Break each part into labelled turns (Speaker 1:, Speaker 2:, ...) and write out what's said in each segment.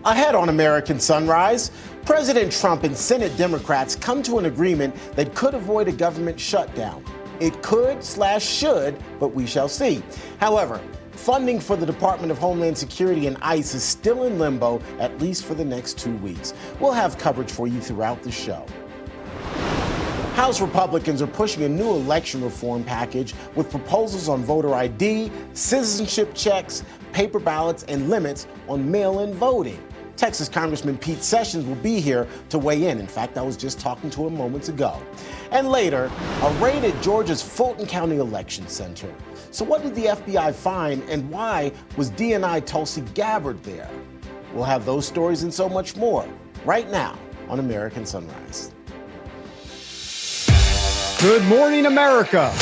Speaker 1: Ahead on American Sunrise, President Trump and Senate Democrats come to an agreement that could avoid a government shutdown. It could/should, but we shall see. However, funding for the Department of Homeland Security and ICE is still in limbo, at least for the next 2 weeks. We'll have coverage for you throughout the show. House Republicans are pushing a new election reform package with proposals on voter ID, citizenship checks, paper ballots, and limits on mail-in voting. Texas Congressman Pete Sessions will be here to weigh in. In fact, I was just talking to him moments ago. And later, a raid at Georgia's Fulton County Election Center. So what did the FBI find, and why was DNI Tulsi Gabbard there? We'll have those stories and so much more right now on American Sunrise.
Speaker 2: Good morning, America.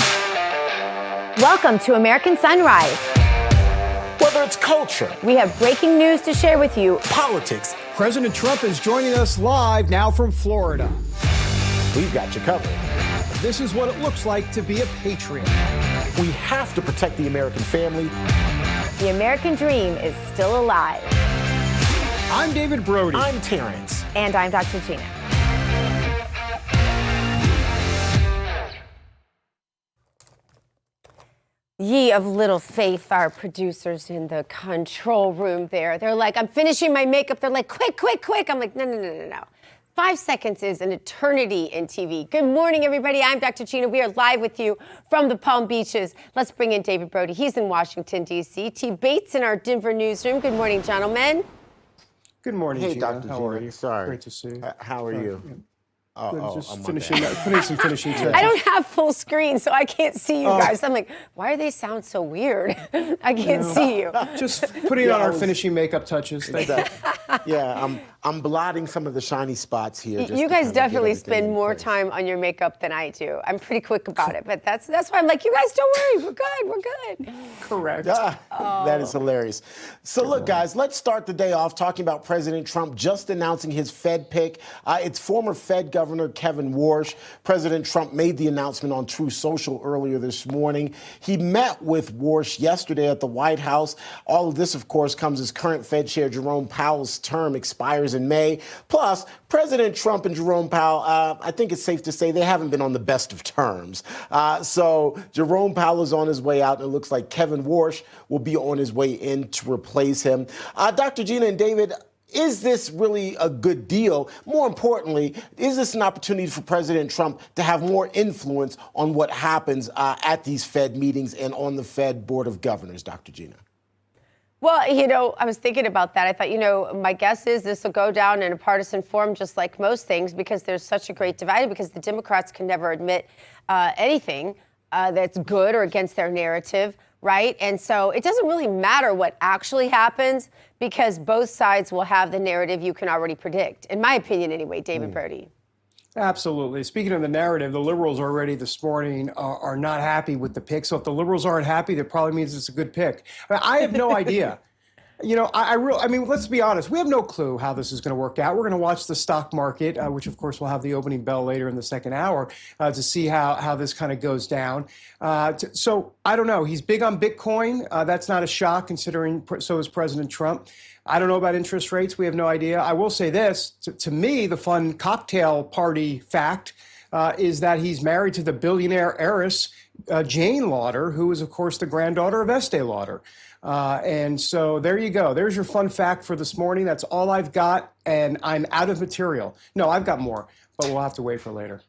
Speaker 3: Welcome to American Sunrise.
Speaker 1: Whether it's culture,
Speaker 3: We have breaking news to share with you.
Speaker 1: politics,
Speaker 2: President Trump is joining us live now from Florida.
Speaker 1: we've got you covered.
Speaker 2: This is what it looks like to be a patriot.
Speaker 1: We have to protect the American family.
Speaker 3: The American dream is still alive.
Speaker 2: I'm David Brody.
Speaker 1: I'm Terrence.
Speaker 3: And I'm Dr. Gina. Ye of little faith, our producers in the control room there. They're like, I'm finishing my makeup. They're like, quick, quick, quick. I'm like, no. 5 seconds is an eternity in TV. Good morning, everybody. I'm Dr. Gina. We are live with you from the Palm Beaches. Let's bring in David Brody. He's in Washington, D.C. T. Bates in our Denver newsroom. Good morning, gentlemen.
Speaker 2: Good morning,
Speaker 1: Hey,
Speaker 2: Gina.
Speaker 1: Dr.
Speaker 2: How
Speaker 1: Gina.
Speaker 2: are you?
Speaker 1: Sorry.
Speaker 2: Great to see you.
Speaker 1: How are you?
Speaker 2: Good,
Speaker 1: I'm
Speaker 2: just
Speaker 1: on
Speaker 2: finishing,
Speaker 1: that.
Speaker 2: putting some finishing touches.
Speaker 3: I don't have full screen, so I can't see you guys. I'm like, why do they sound so weird? I can't see you.
Speaker 2: Just putting on our finishing makeup touches. Thank you.
Speaker 1: Yeah, I'm blotting some of the shiny spots here. just
Speaker 3: You
Speaker 1: to
Speaker 3: guys
Speaker 1: kind of get
Speaker 3: definitely
Speaker 1: everything
Speaker 3: spend
Speaker 1: in
Speaker 3: more
Speaker 1: place.
Speaker 3: time on your makeup than I do. I'm pretty quick about it, but that's why I'm like, you guys don't worry, we're good.
Speaker 2: Correct.
Speaker 1: That is hilarious. So look, guys, let's start the day off talking about President Trump just announcing his Fed pick. It's former Fed Governor Kevin Warsh. President Trump made the announcement on True Social earlier this morning. He met with Warsh yesterday at the White House. All of this, of course, comes as current Fed Chair Jerome Powell's term expires in May. Plus, President Trump and Jerome Powell, I think it's safe to say they haven't been on the best of terms. So Jerome Powell is on his way out, and it looks like Kevin Warsh will be on his way in to replace him. Dr. Gina and David, is this really a good deal? More importantly, is this an opportunity for President Trump to have more influence on what happens at these Fed meetings and on the Fed Board of Governors, Dr. Gina?
Speaker 3: Well, I was thinking about that. I thought, my guess is this will go down in a partisan form, just like most things, because there's such a great divide, because the Democrats can never admit anything that's good or against their narrative, right? And so it doesn't really matter what actually happens, because both sides will have the narrative you can already predict, in my opinion anyway, David Brody.
Speaker 2: Absolutely. Speaking of the narrative, the liberals already this morning are not happy with the pick. So if the liberals aren't happy, that probably means it's a good pick. I have no idea. I mean, let's be honest. We have no clue how this is going to work out. We're going to watch the stock market, which, of course, will have the opening bell later in the second hour to see how this kind of goes down. So I don't know. He's big on Bitcoin. That's not a shock, considering so is President Trump. I don't know about interest rates. We have no idea. I will say this. To me, the fun cocktail party fact is that he's married to the billionaire heiress, Jane Lauder, who is, of course, the granddaughter of Estee Lauder. And so there you go. There's your fun fact for this morning. That's all I've got, and I'm out of material. No, I've got more, but we'll have to wait for later.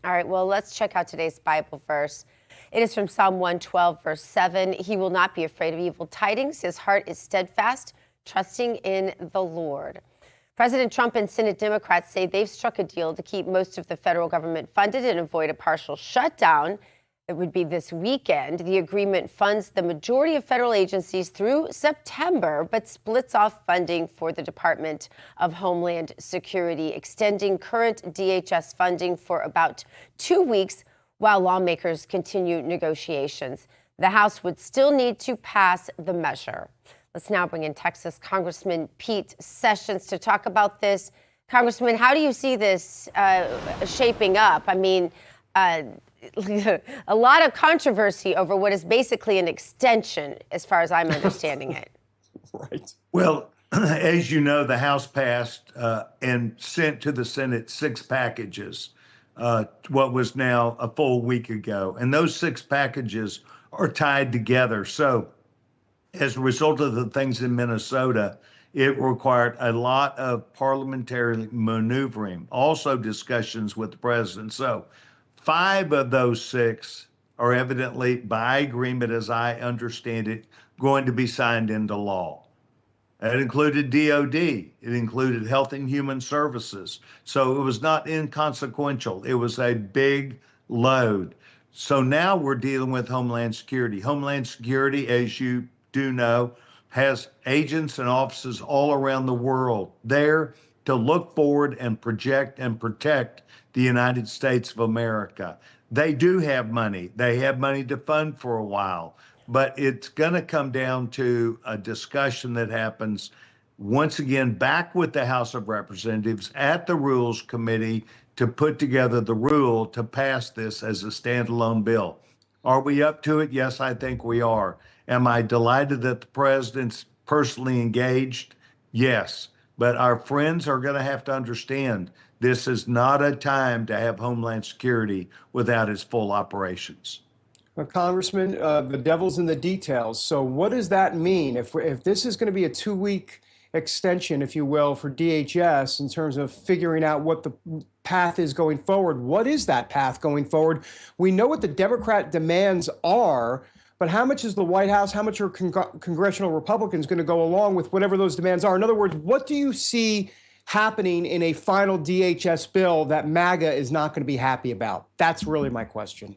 Speaker 3: All right, well, let's check out today's Bible verse. It is from Psalm 112, verse 7. He will not be afraid of evil tidings. His heart is steadfast, trusting in the Lord. President Trump and Senate Democrats say they've struck a deal to keep most of the federal government funded and avoid a partial shutdown. It would be this weekend. The agreement funds the majority of federal agencies through September, but splits off funding for the Department of Homeland Security, extending current DHS funding for about 2 weeks while lawmakers continue negotiations. The House would still need to pass the measure. Let's now bring in Texas Congressman Pete Sessions to talk about this. Congressman, how do you see this shaping up? I mean, a lot of controversy over what is basically an extension, as far as I'm understanding it.
Speaker 2: Right.
Speaker 4: Well, as you know, the House passed and sent to the Senate 6 packages, what was now a full week ago. And those 6 packages are tied together. So as a result of the things in Minnesota, it required a lot of parliamentary maneuvering, also discussions with the president. So 5 of those 6 are evidently, by agreement, as I understand it, going to be signed into law. It included DOD. It included Health and Human Services. So it was not inconsequential. It was a big load. So now we're dealing with Homeland Security. Homeland Security, as you do know, has agents and offices all around the world there to look forward and project and protect the United States of America. They do have money. They have money to fund for a while. But it's going to come down to a discussion that happens once again back with the House of Representatives at the Rules Committee to put together the rule to pass this as a standalone bill. Are we up to it? Yes, I think we are. Am I delighted that the president's personally engaged? Yes. But our friends are going to have to understand this is not a time to have Homeland Security without its full operations.
Speaker 2: Congressman, the devil's in the details. So what does that mean? If this is going to be a 2-week extension, if you will, for DHS in terms of figuring out what the path is going forward, what is that path going forward? We know what the Democrat demands are, but how much is the White House, how much are congressional Republicans going to go along with whatever those demands are? In other words, what do you see happening in a final DHS bill that MAGA is not going to be happy about? That's really my question.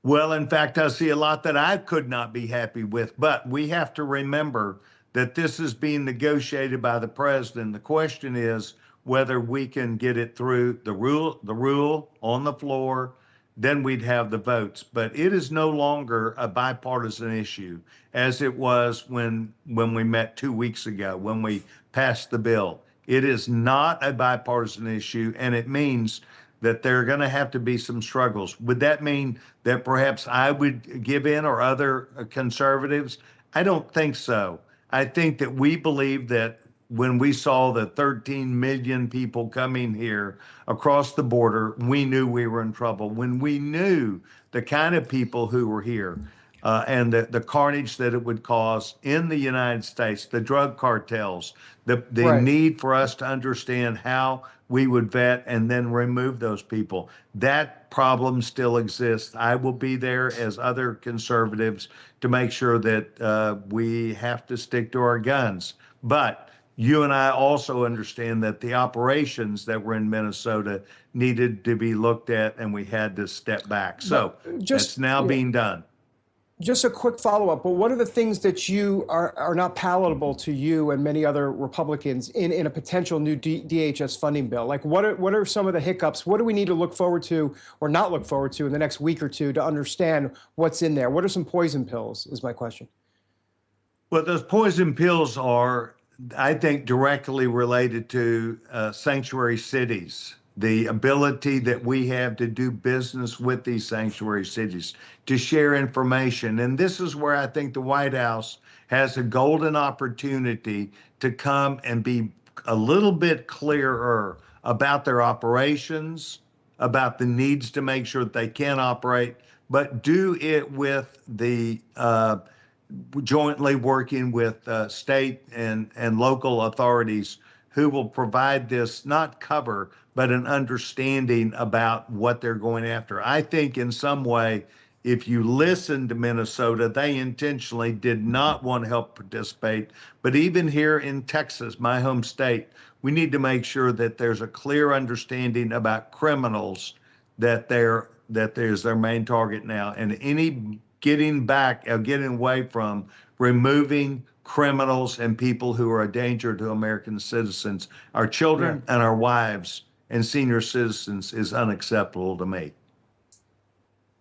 Speaker 4: Well, in fact, I see a lot that I could not be happy with, but we have to remember that this is being negotiated by the president. The question is whether we can get it through the rule on the floor, then we'd have the votes. But it is no longer a bipartisan issue as it was when we met 2 weeks ago, when we passed the bill. It is not a bipartisan issue, and it means that there are going to have to be some struggles. Would that mean that perhaps I would give in or other conservatives? I don't think so. I think that we believe that when we saw the 13 million people coming here across the border, we knew we were in trouble. When we knew the kind of people who were here and the carnage that it would cause in the United States, the drug cartels, the
Speaker 2: Right.
Speaker 4: need for us to understand how we would vet and then remove those people. That problem still exists. I will be there as other conservatives to make sure that we have to stick to our guns. But you and I also understand that the operations that were in Minnesota needed to be looked at, and we had to step back. So that's now being done.
Speaker 2: Just a quick follow-up, but what are the things that you are not palatable to you and many other Republicans in a potential new DHS funding bill? Like what are some of the hiccups? What do we need to look forward to or not look forward to in the next week or two to understand what's in there? What are some poison pills is my question.
Speaker 4: Well, those poison pills are, I think, directly related to sanctuary cities, the ability that we have to do business with these sanctuary cities, to share information. And this is where I think the White House has a golden opportunity to come and be a little bit clearer about their operations, about the needs to make sure that they can operate, but do it with the jointly working with state and local authorities who will provide this, not cover, but an understanding about what they're going after. I think in some way, if you listen to Minnesota, they intentionally did not want to help participate. But even here in Texas, my home state, we need to make sure that there's a clear understanding about criminals, that there's their main target now. And any getting away from removing criminals and people who are a danger to American citizens, our children and our wives and senior citizens, is unacceptable to me.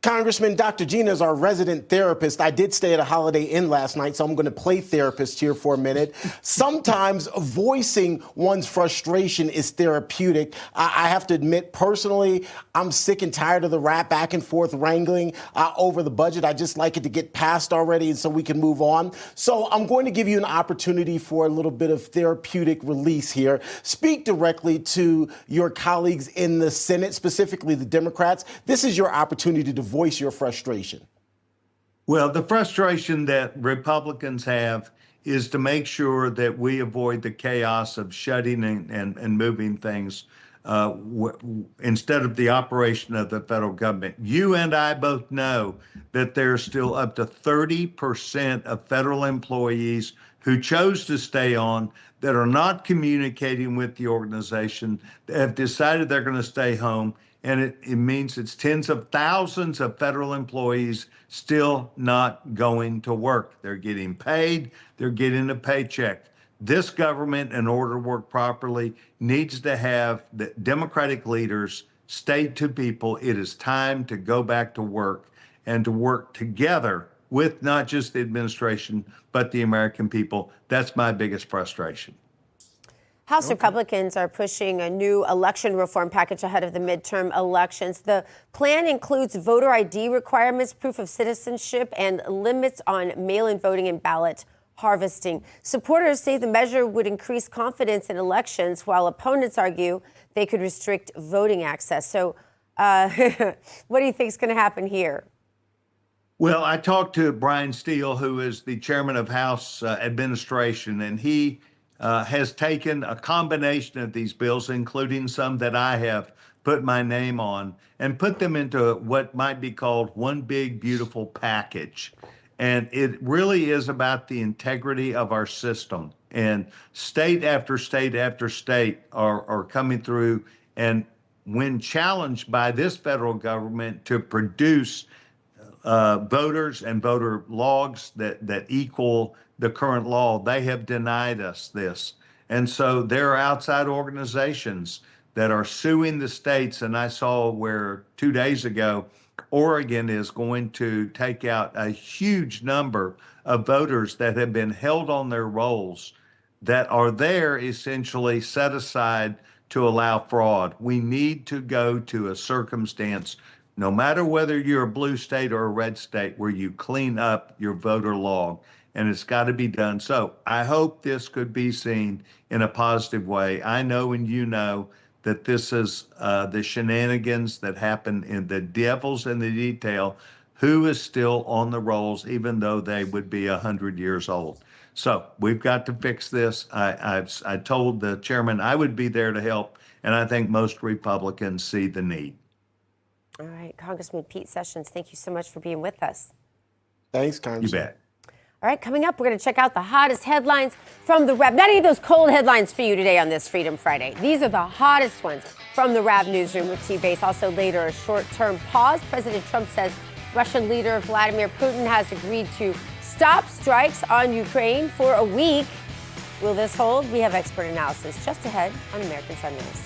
Speaker 1: Congressman, Dr. Gina is our resident therapist. I did stay at a Holiday Inn last night, so I'm going to play therapist here for a minute. Sometimes voicing one's frustration is therapeutic. I have to admit, personally, I'm sick and tired of the rap back and forth wrangling over the budget. I just like it to get passed already and so we can move on. So I'm going to give you an opportunity for a little bit of therapeutic release here. Speak directly to your colleagues in the Senate, specifically the Democrats. This is your opportunity to voice your frustration.
Speaker 4: Well, the frustration that Republicans have is to make sure that we avoid the chaos of shutting and moving things instead of the operation of the federal government. You and I both know that there's still up to 30% of federal employees who chose to stay on that are not communicating with the organization, that have decided they're going to stay home. And it means it's tens of thousands of federal employees still not going to work. They're getting paid, they're getting a paycheck. This government, in order to work properly, needs to have the Democratic leaders state to people it is time to go back to work and to work together with not just the administration, but the American people. That's my biggest frustration.
Speaker 3: House Republicans are pushing a new election reform package ahead of the midterm elections. The plan includes voter ID requirements, proof of citizenship, and limits on mail-in voting and ballot harvesting. Supporters say the measure would increase confidence in elections, while opponents argue they could restrict voting access. So what do you think is going to happen here?
Speaker 4: Well, I talked to Brian Steele, who is the chairman of House Administration, and he has taken a combination of these bills, including some that I have put my name on, and put them into what might be called one big, beautiful package. And it really is about the integrity of our system. And state after state after state are coming through, and when challenged by this federal government to produce voters and voter logs that equal the current law, they have denied us this. And so there are outside organizations that are suing the states. And I saw where 2 days ago, Oregon is going to take out a huge number of voters that have been held on their rolls that are there essentially set aside to allow fraud. We need to go to a circumstance, no matter whether you're a blue state or a red state, where you clean up your voter log. And it's got to be done. So I hope this could be seen in a positive way. I know, and you know, that this is the shenanigans that happen in the devil's in the detail, who is still on the rolls, even though they would be 100 years old. So we've got to fix this. I told the chairman I would be there to help, and I think most Republicans see the need.
Speaker 3: All right, Congressman Pete Sessions, thank you so much for being with us.
Speaker 1: Thanks, Congressman.
Speaker 4: You bet.
Speaker 3: All right, coming up, we're going to check out the hottest headlines from the RAV. Not any of those cold headlines for you today on this Freedom Friday. These are the hottest ones from the RAV newsroom with T-Base. Also later, a short-term pause. President Trump says Russian leader Vladimir Putin has agreed to stop strikes on Ukraine for a week. Will this hold? We have expert analysis just ahead on American Sun News.